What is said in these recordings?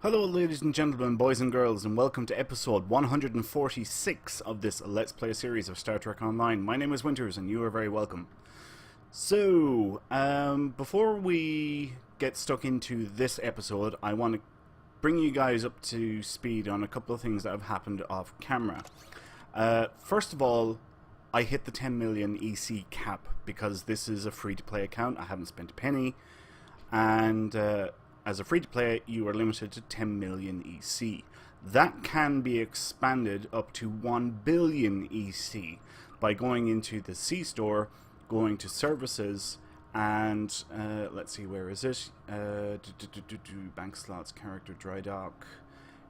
Hello ladies and gentlemen, boys and girls, and welcome to episode 146 of this Let's Play series of Star Trek Online. My name is Winters and you are very welcome. So, before we get stuck into this episode, I want to bring you guys up to speed on a couple of things that have happened off camera. First of all, I hit the 10 million EC cap because this is a free-to-play account. I haven't spent a penny, and as a free-to-play, you are limited to 10 million EC. That can be expanded up to 1 billion EC by going into the C store, going to services, and let's see, where is it? Bank slots, character, dry dock.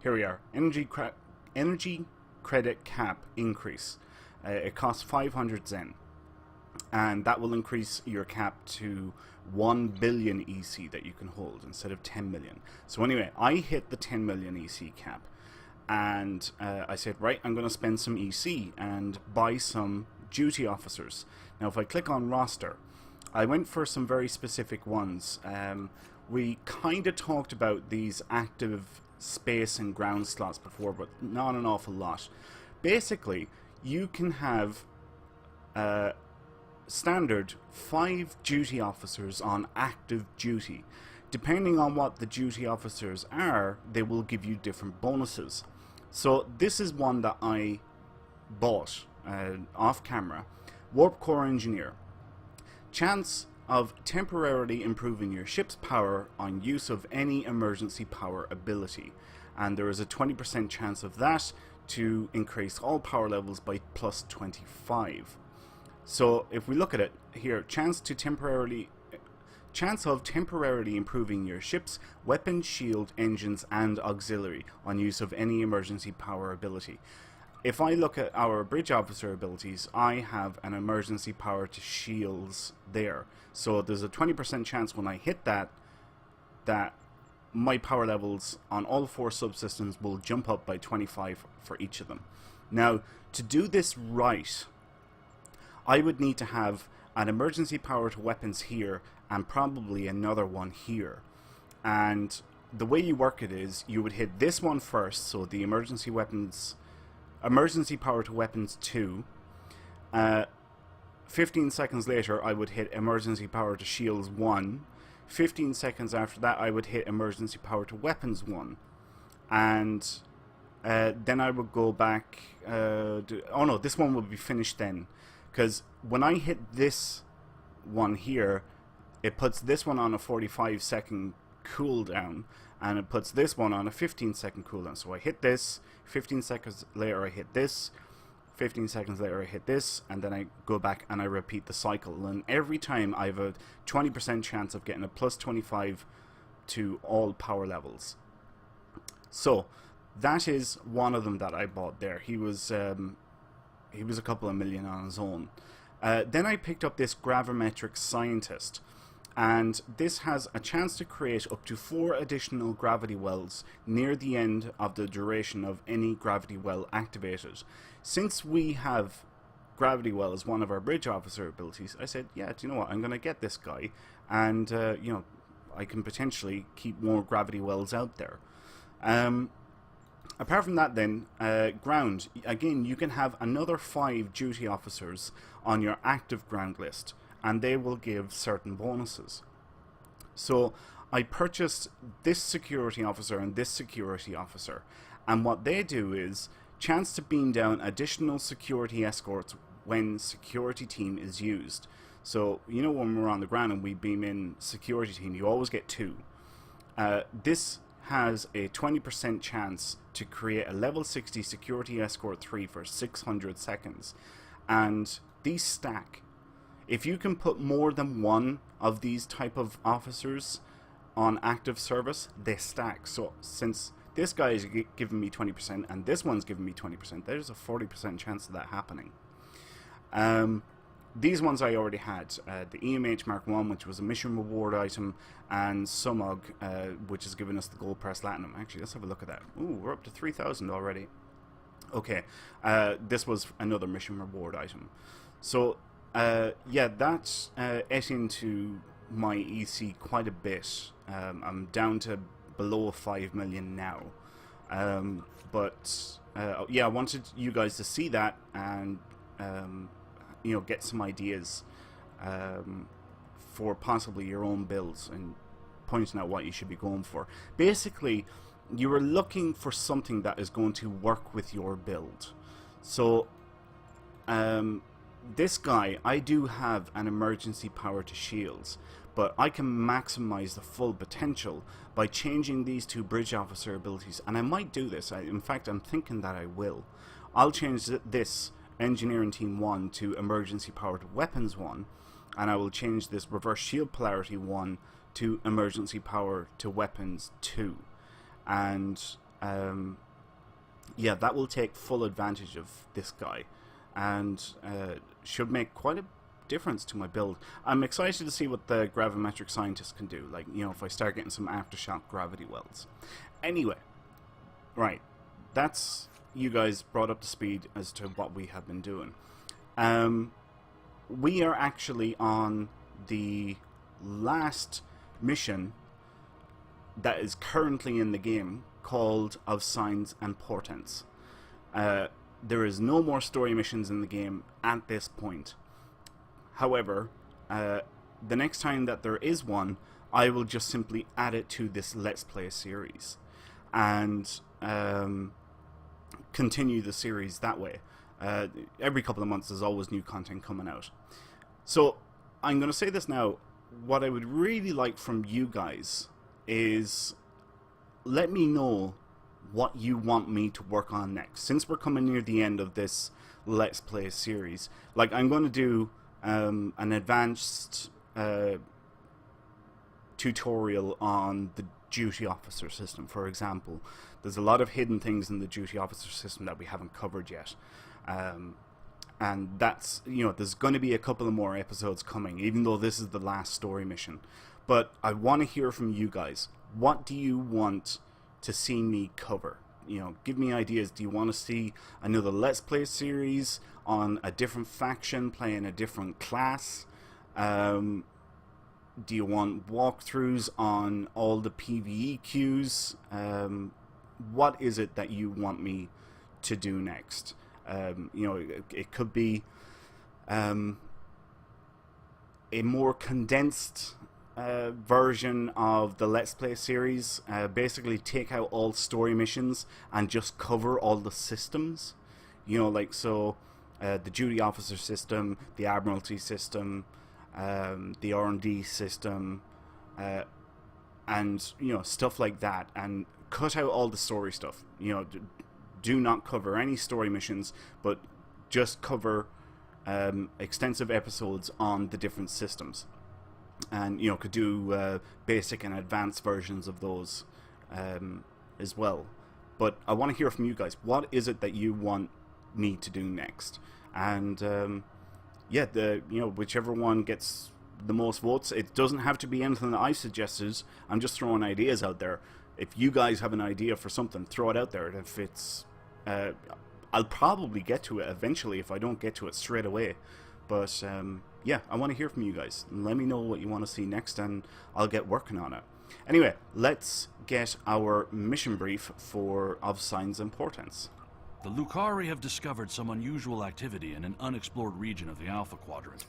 Here we are. Energy credit cap increase. It costs 500 Zen, and that will increase your cap to 1 billion EC that you can hold instead of 10 million. So anyway, I hit the 10 million EC cap, and I said, right, I'm going to spend some EC and buy some duty officers. Now if I click on roster, I went for some very specific ones. We kind of talked about these active space and ground slots before, but not an awful lot. Basically, you can have standard 5 duty officers on active duty. Depending on what the duty officers are, they will give you different bonuses. So this is one that I bought off camera. Warp Core Engineer. Chance of temporarily improving your ship's power on use of any emergency power ability, and there is a 20% chance of that to increase all power levels by plus 25. So if we look at it here, chance of temporarily improving your ship's weapon, shield, engines, and auxiliary on use of any emergency power ability. If I look at our bridge officer abilities, I have an emergency power to shields there. So there's a 20% chance when I hit that my power levels on all 4 subsystems will jump up by 25 for each of them. Now, to do this right, I would need to have an emergency power to weapons here and probably another one here. And the way you work it is you would hit this one first, so the emergency power to weapons 2. 15 seconds later I would hit emergency power to shields 1. 15 seconds after that I would hit emergency power to weapons 1. And then I would go back, oh no, this one would be finished then. Because when I hit this one here, it puts this one on a 45-second cooldown, and it puts this one on a 15-second cooldown. So I hit this, 15 seconds later I hit this, 15 seconds later I hit this, and then I go back and I repeat the cycle. And every time I have a 20% chance of getting a plus 25 to all power levels. So that is one of them that I bought there. He was a couple of million on his own. Then I picked up this gravimetric scientist, and this has a chance to create up to 4 additional gravity wells near the end of the duration of any gravity well activated. Since we have gravity well as one of our bridge officer abilities, I said, yeah, do you know what, I'm going to get this guy, and you know, I can potentially keep more gravity wells out there. Apart from that then, ground, again, you can have another 5 duty officers on your active ground list, and they will give certain bonuses. So I purchased this security officer and this security officer, and what they do is chance to beam down additional security escorts when security team is used. So, you know, when we're on the ground and we beam in security team, you always get 2. This has a 20% chance to create a level 60 security escort 3 for 600 seconds, and these stack. If you can put more than one of these type of officers on active service, they stack. So since this guy is giving me 20% and this one's giving me 20%, there's a 40% chance of that happening. These ones I already had, the EMH Mark 1, which was a mission reward item, and Sumog, which has given us the Gold Press Platinum. Actually, let's have a look at that. Ooh, we're up to 3,000 already. Okay, this was another mission reward item. So, yeah, that ate into my EC quite a bit. I'm down to below 5 million now. But yeah, I wanted you guys to see that and get some ideas for possibly your own builds and pointing out what you should be going for. Basically, you are looking for something that is going to work with your build. So this guy, I do have an emergency power to shields, but I can maximize the full potential by changing these two bridge officer abilities, and I might do this. In fact, I'm thinking that I will. I'll change this engineering team 1 to emergency power to weapons 1, and I will change this reverse shield polarity 1 to emergency power to weapons 2. And yeah, that will take full advantage of this guy, and should make quite a difference to my build. I'm excited to see what the gravimetric scientists can do, like, if I start getting some aftershock gravity welds. Anyway, right, that's you guys brought up to speed as to what we have been doing. We are actually on the last mission that is currently in the game, called of Signs and Portents. There is no more story missions in the game at this point. However, the next time that there is one, I will just simply add it to this Let's Play series and continue the series that way. Every couple of months there's always new content coming out. So I'm going to say this now. What I would really like from you guys is let me know what you want me to work on next. Since we're coming near the end of this Let's Play series, like, I'm going to do an advanced tutorial on the duty officer system, for example. There's a lot of hidden things in the duty officer system that we haven't covered yet. And that's, there's going to be a couple of more episodes coming, even though this is the last story mission. But I want to hear from you guys. What do you want to see me cover? Give me ideas. Do you want to see another Let's Play series on a different faction playing a different class? Do you want walkthroughs on all the PvE queues? What is it that you want me to do next? It could be a more condensed version of the Let's Play series. Basically take out all story missions and just cover all the systems. The duty officer system, the admiralty system, the R&D system, and stuff like that, and cut out all the story stuff. Do not cover any story missions, but just cover extensive episodes on the different systems. And could do basic and advanced versions of those as well. But I want to hear from you guys. What is it that you want me to do next? And yeah, whichever one gets the most votes. It doesn't have to be anything that I suggested. I'm just throwing ideas out there. If you guys have an idea for something, throw it out there. If it's I'll probably get to it eventually if I don't get to it straight away. But yeah, I want to hear from you guys. Let me know what you want to see next, and I'll get working on it. Anyway, let's get our mission brief for Of Signs and Portents. The Lucari have discovered some unusual activity in an unexplored region of the Alpha Quadrant.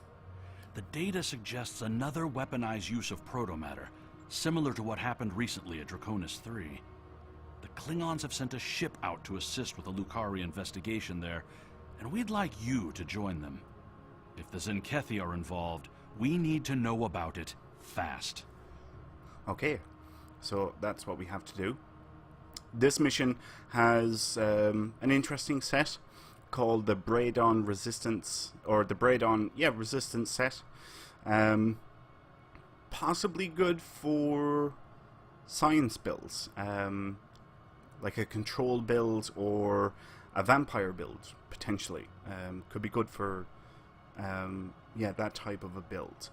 The data suggests another weaponized use of protomatter, similar to what happened recently at Draconis 3. The Klingons have sent a ship out to assist with the Lucari investigation there, and we'd like you to join them. If the Zenkethi are involved, we need to know about it fast. Okay, so that's what we have to do. This mission has an interesting set called the Braydon Resistance, or the Braydon, Resistance set. Possibly good for science builds, like a control build or a vampire build, potentially. Could be good for that type of a build.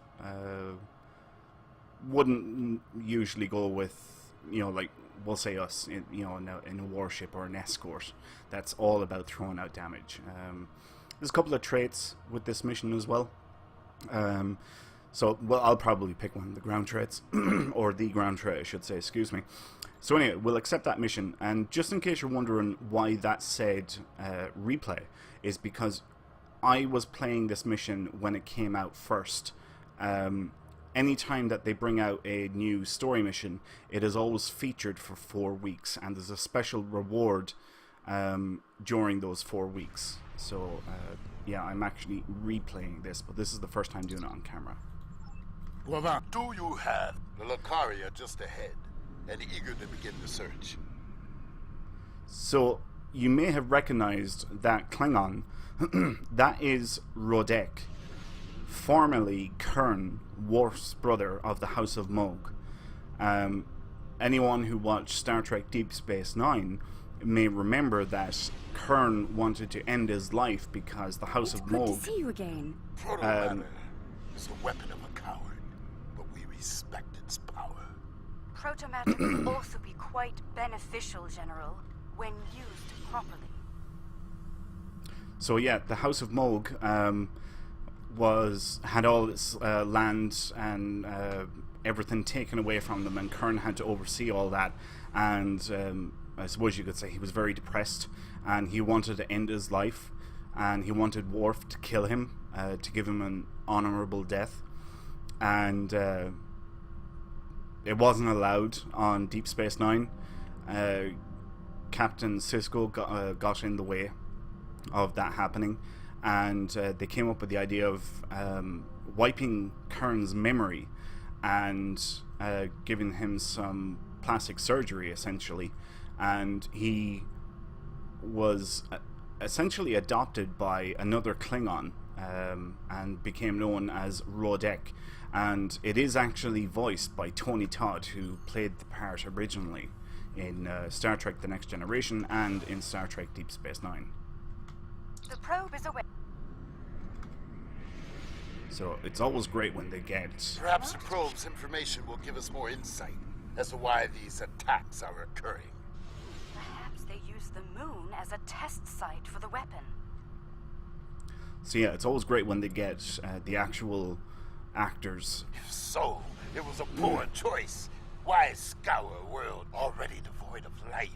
Wouldn't usually go with, like, we'll say us, in a warship or an escort. That's all about throwing out damage. There's a couple of traits with this mission as well. So, well, I'll probably pick one of the ground threats, or the ground threat, I should say, excuse me. So anyway, we'll accept that mission, and just in case you're wondering why that said replay, is because I was playing this mission when it came out first. Anytime that they bring out a new story mission, it is always featured for 4 weeks, and there's a special reward during those 4 weeks. So, yeah, I'm actually replaying this, but this is the first time doing it on camera. Do you have the Lucaria just ahead and eager to begin the search? So, you may have recognized that Klingon. That is Rodek, formerly Kern, Worf's brother of the House of Moog. Anyone who watched Star Trek Deep Space Nine may remember that Kern wanted to end his life because the House of Moog... Good to see you again. Protomatter is the weapon of a coward, but we respect its power. Protomatter can also be quite beneficial, General, when used properly. So yeah, the House of Moog had all its land and everything taken away from them, and Kern had to oversee all that. And I suppose you could say he was very depressed, and he wanted to end his life, and he wanted Worf to kill him, to give him an honorable death. And it wasn't allowed on Deep Space Nine. Captain Sisko got in the way of that happening, and they came up with the idea of wiping Kern's memory and giving him some plastic surgery, essentially. And he was essentially adopted by another Klingon, and became known as Rodek. And it is actually voiced by Tony Todd, who played the part originally in Star Trek The Next Generation and in Star Trek Deep Space Nine. The probe is away. So it's always great when they get... Perhaps the probe's information will give us more insight as to why these attacks are occurring. Perhaps they use the moon as a test site for the weapon. So yeah, it's always great when they get the actual actors. If so, it was a poor choice. Why scour a world already devoid of life?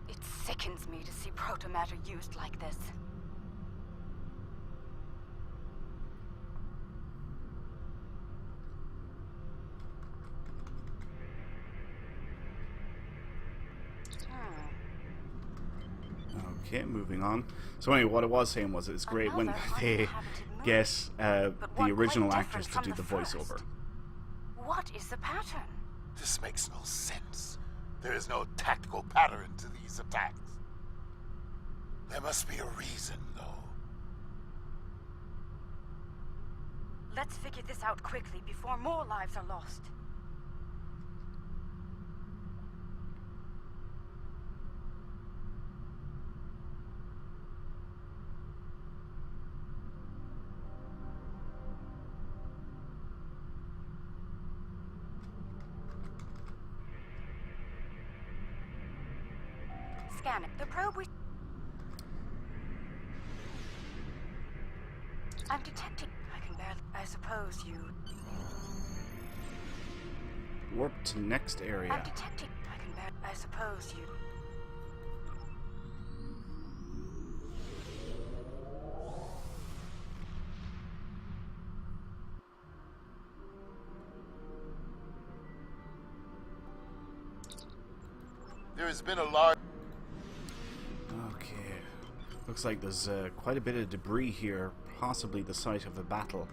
It sickens me to see protomatter used like this. Okay, moving on. So anyway, what I was saying was it's great when they get the original actors to do the voiceover. What is the pattern? This makes no sense. There is no tactical pattern to these attacks. There must be a reason, though. Let's figure this out quickly before more lives are lost. Scan it. The probe we... I'm detecting... I can barely... I suppose you... Warp to next area. I'm detecting... I can barely... I suppose you... There has been a large... Okay. Looks like there's quite a bit of debris here, possibly the site of a battle.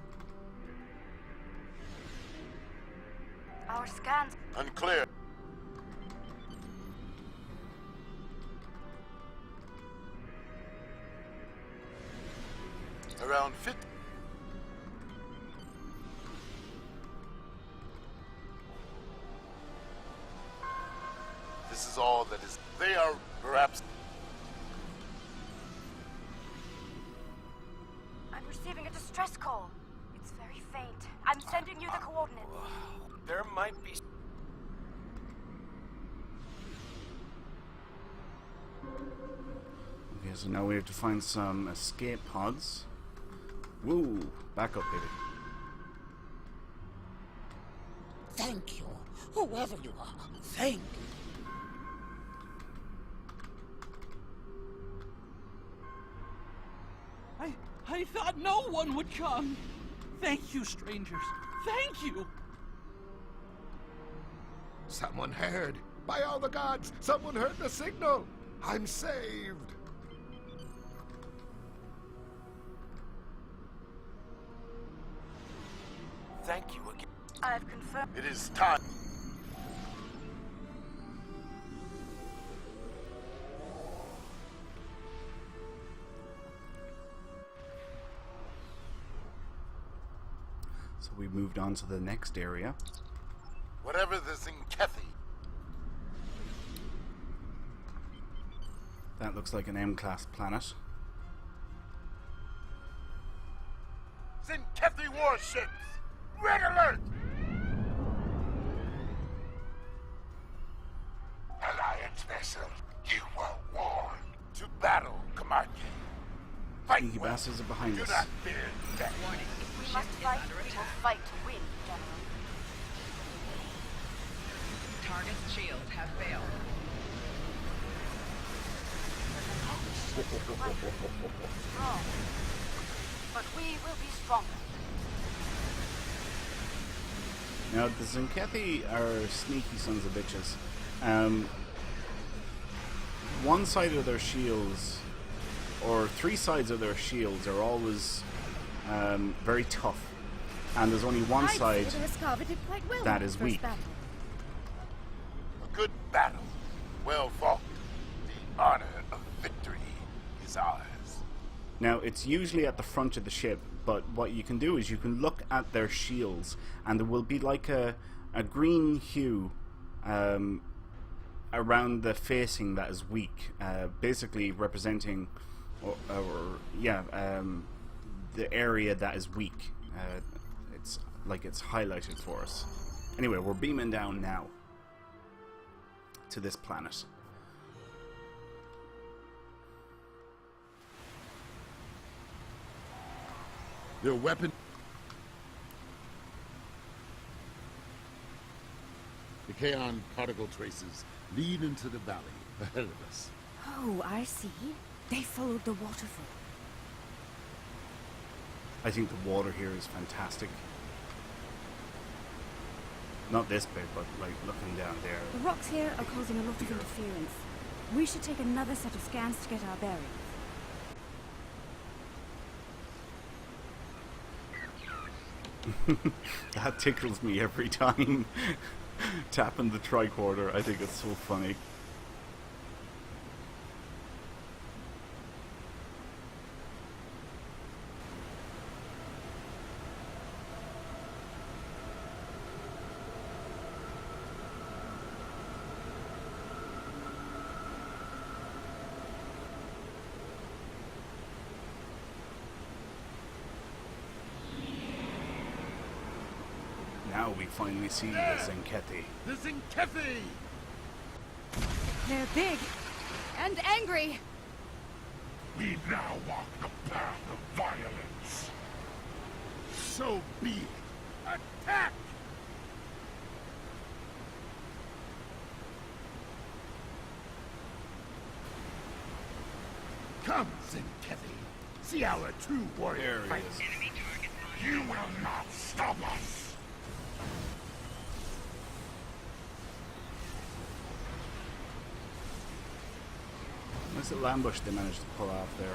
Our scans... Unclear. Around 50. This is all that is... They are perhaps... I'm receiving a distress call. It's very faint. I'm sending you the coordinates. There might be... Okay, so now we have to find some escape pods. Woo! Back up, baby. Thank you. Whoever you are, thank you. I thought no one would come. Thank you, strangers. Thank you. Someone heard. By all the gods, someone heard the signal. I'm saved. Thank you again. I've confirmed. It is time. So we moved on to the next area. Whatever the Zinkethi. That looks like an M-class planet. Zinkethi warships! Red alert! Alliance vessel, you were warned. To battle, Comarque. Fight Sneaky well. bastards are behind Do us. not fear death. If we must fight, we will fight to win, General. Target's shields have failed. Strong. But we will be stronger. Now, the Zinkethi are sneaky sons of bitches. One side of their shields, or three sides of their shields, are always very tough. And there's only one side that is weak. A good battle. Well fought. The honor of victory is ours. Now, it's usually at the front of the ship, but what you can do is you can look at their shields, and there will be like a green hue around the facing that is weak, basically representing, the area that is weak. It's like it's highlighted for us. Anyway, we're beaming down now to this planet. Their weapon. The Kaon particle traces lead into the valley ahead of us. Oh, I see. They followed the waterfall. I think the water here is fantastic. Not this bit, but like looking down there. The rocks here are causing a lot of interference. We should take another set of scans to get our bearings. That tickles me every time. Tapping the tricorder, I think it's so funny. Now we finally see the Zinkethi. The Zinkethi! They're big and angry. We now walk the path of violence. So be it. Attack! Come, Zinkethi. See our true warrior There he fight. is. You will not stop us. Nice little ambush they managed to pull off there.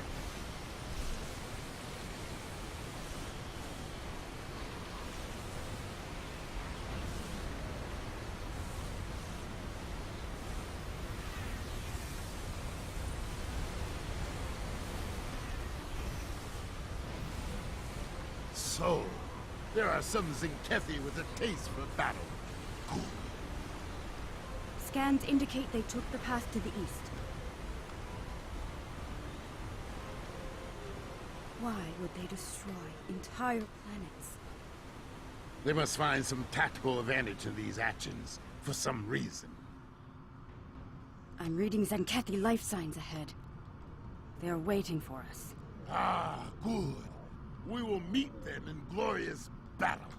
So, there are some Zinkethi with a taste for battle. Good. Scans indicate they took the path to the east. Why would they destroy entire planets? They must find some tactical advantage in these actions, for some reason. I'm reading Zinkethi life signs ahead. They're waiting for us. Ah, good. We will meet them in glorious battle.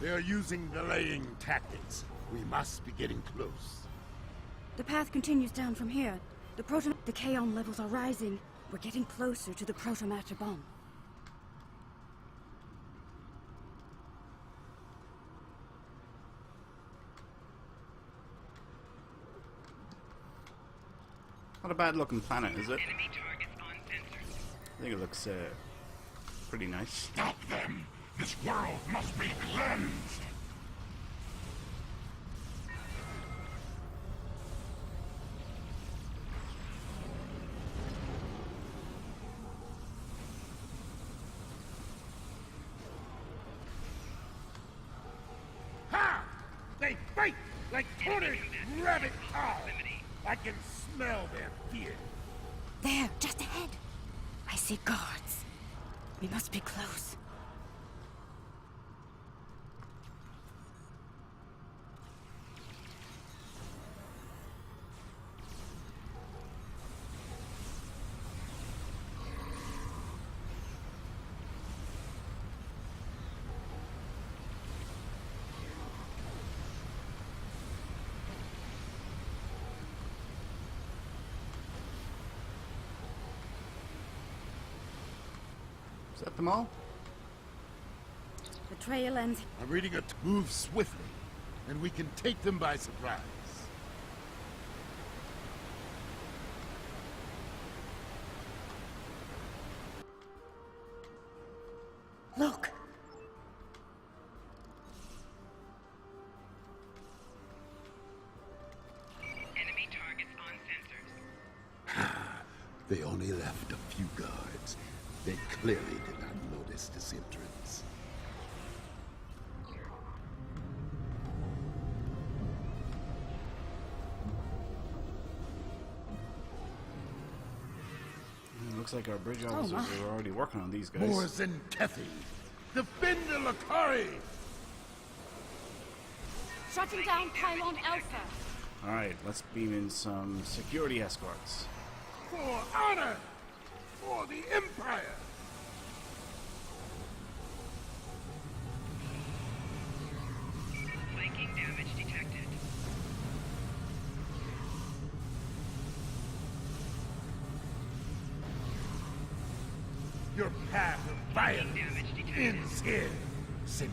They are using delaying tactics. We must be getting close. The path continues down from here. The Kaon levels are rising. We're getting closer to the protomatter bomb. Not a bad looking planet, is it? Enemy targets on sensors. I think it looks pretty nice. Stop them! This world must be cleansed! Ha! They fight like tortoise rabbit cows! I can smell their fear. There, just ahead. I see guards. We must be close. Is that them all? The trail ends. I'm reading move swiftly, and we can take them by surprise. Look! Enemy targets on sensors. They only left a few guards. They clearly did not notice this entrance. Looks like our bridge officers are already working on these guys. More Zenkethi! Defend the Lakari! Shutting down Pylon Alpha! Alright, let's beam in some security escorts. For honor! For the Empire! Flanking damage detected. Your path of violence Damage detected. ends here, Zenkethi.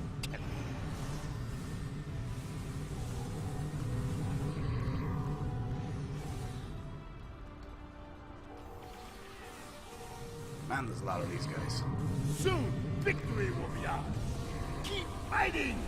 Man, there's a lot of these guys. Soon, victory will be ours. Keep fighting!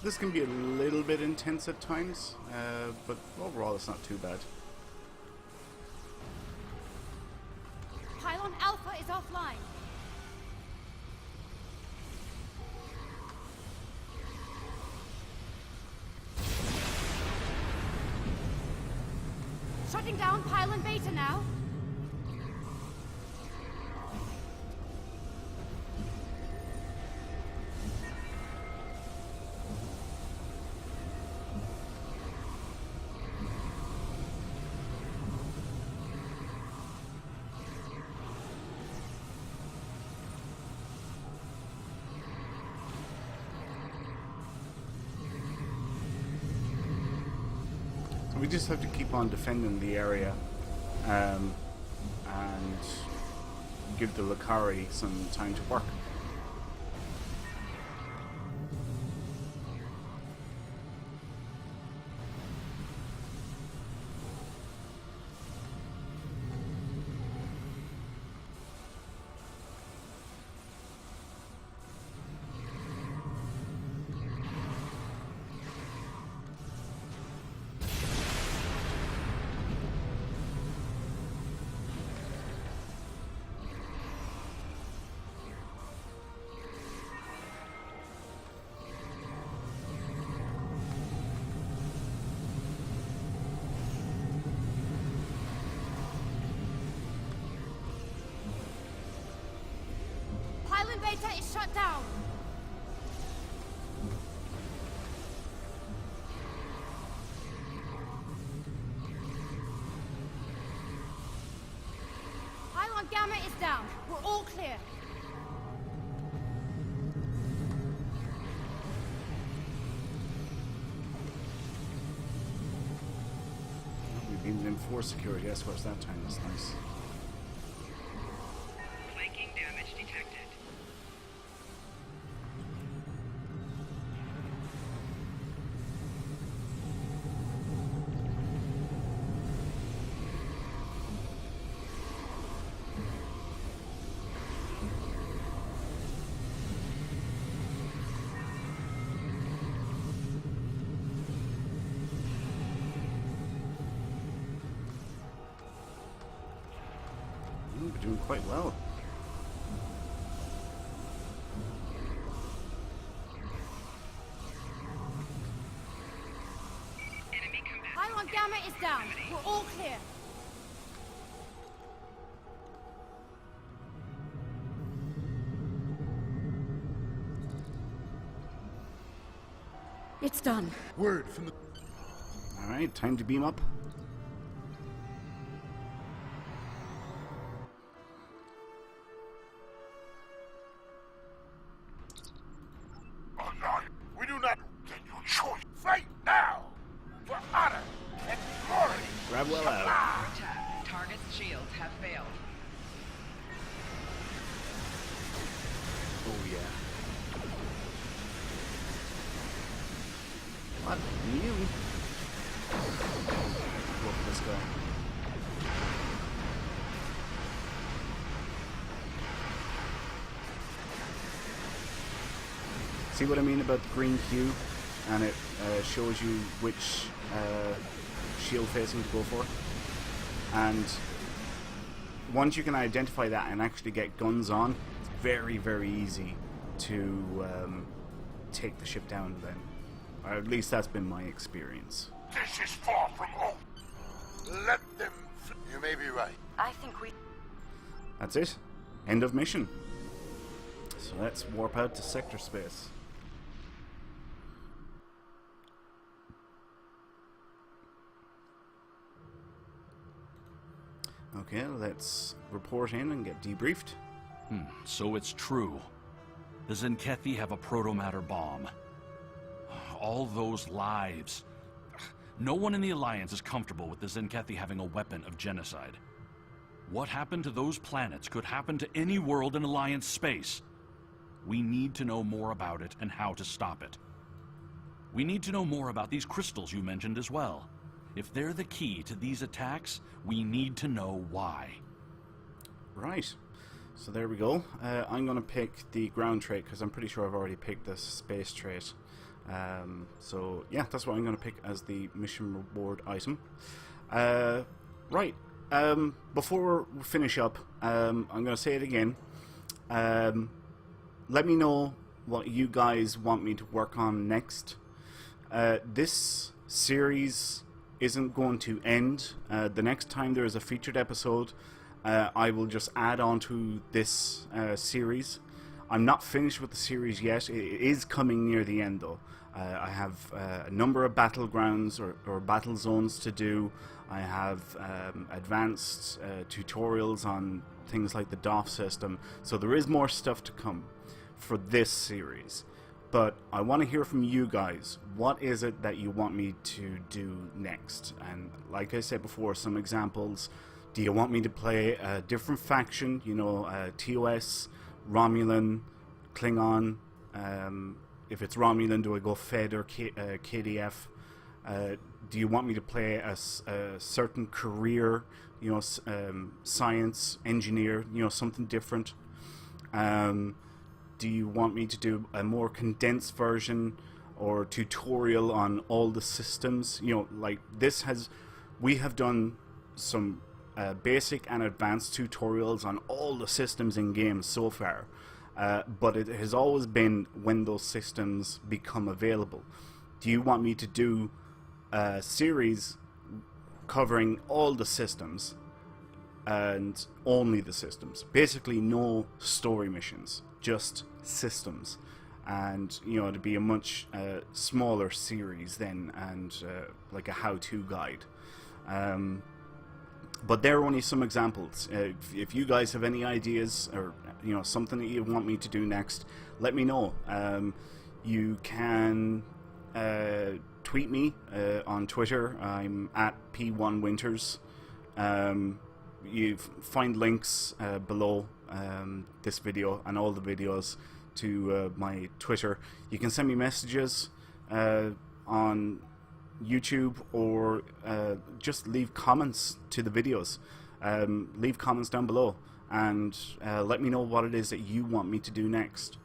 This can be a little bit intense at times, but overall it's not too bad. Pylon Alpha is offline. Shutting down Pylon Beta now. We just have to keep on defending the area and give the Lakari some time to work. data is shut down. Pylon Gamma is down. We're all clear. We've been in force security, I suppose that time is nice. Flanking damage detected. We're doing quite well. Enemy combat. Pylon Gamma is down. We're all clear. It's done. Word from the... Alright, time to beam up. We do not get your choice. Fight now! For honor and glory! Grab well out. Attack. Target's shields have failed. Oh yeah. What? You? Go for this guy. See what I mean about the green hue? And it shows you which shield facing to go for. And once you can identify that and actually get guns on, it's very, very easy to take the ship down then. Or at least that's been my experience. This is far from over. Let them... You may be right. I think we... That's it. End of mission. So let's warp out to sector space. Okay, let's report in and get debriefed. So it's true. The Zenkethi have a protomatter bomb. All those lives. No one in the Alliance is comfortable with the Zenkethi having a weapon of genocide. What happened to those planets could happen to any world in Alliance space. We need to know more about it and how to stop it. We need to know more about these crystals you mentioned as well. If they're the key to these attacks, we need to know why. Right. So there we go. I'm going to pick the ground trait because I'm pretty sure I've already picked this space trait. So yeah, that's what I'm going to pick as the mission reward item. Right. Before we finish up, I'm going to say it again. Let me know what you guys want me to work on next. This series isn't going to end. The next time there is a featured episode, I will just add on to this series. I'm not finished with the series yet. It is coming near the end though. I have a number of battlegrounds or battle zones to do. I have advanced tutorials on things like the Doff system. So there is more stuff to come for this series. But I want to hear from you guys. What is it that you want me to do next? And like I said before, some examples. Do you want me to play a different faction? You know, TOS, Romulan, Klingon. If it's Romulan, do I go Fed or KDF? Do you want me to play a certain career? You know, science, engineer. You know, something different. Do you want me to do a more condensed version or tutorial on all the systems? You know, like this has, we have done some basic and advanced tutorials on all the systems in games so far, but it has always been when those systems become available. Do you want me to do a series covering all the systems and only the systems? Basically no story missions. just systems, and to be a much smaller series then, and like a how-to guide. But there are only some examples. If you guys have any ideas, or something that you want me to do next, let me know. You can tweet me on Twitter. I'm at P1Winters. You find links below this video and all the videos to my Twitter. You can send me messages on YouTube, or just leave comments to the videos. Leave comments down below and let me know what it is that you want me to do next.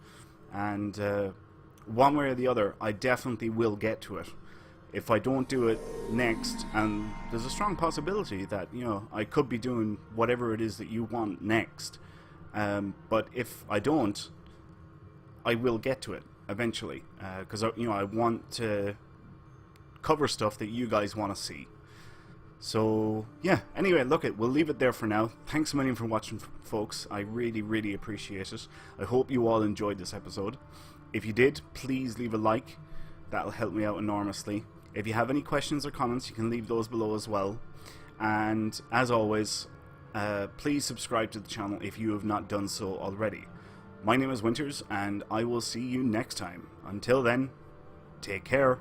And one way or the other, I definitely will get to it. If I don't do it next, and there's a strong possibility that I could be doing whatever it is that you want next, but if I don't, I will get to it eventually, because I want to cover stuff that you guys want to see. So yeah, anyway, we'll leave it there for now. Thanks a million for watching, folks. I really appreciate it. I hope you all enjoyed this episode. If you did, please leave a like. That'll help me out enormously. If you have any questions or comments, you can leave those below as well. And as always, please subscribe to the channel if you have not done so already. My name is Winters, and I will see you next time. Until then, take care.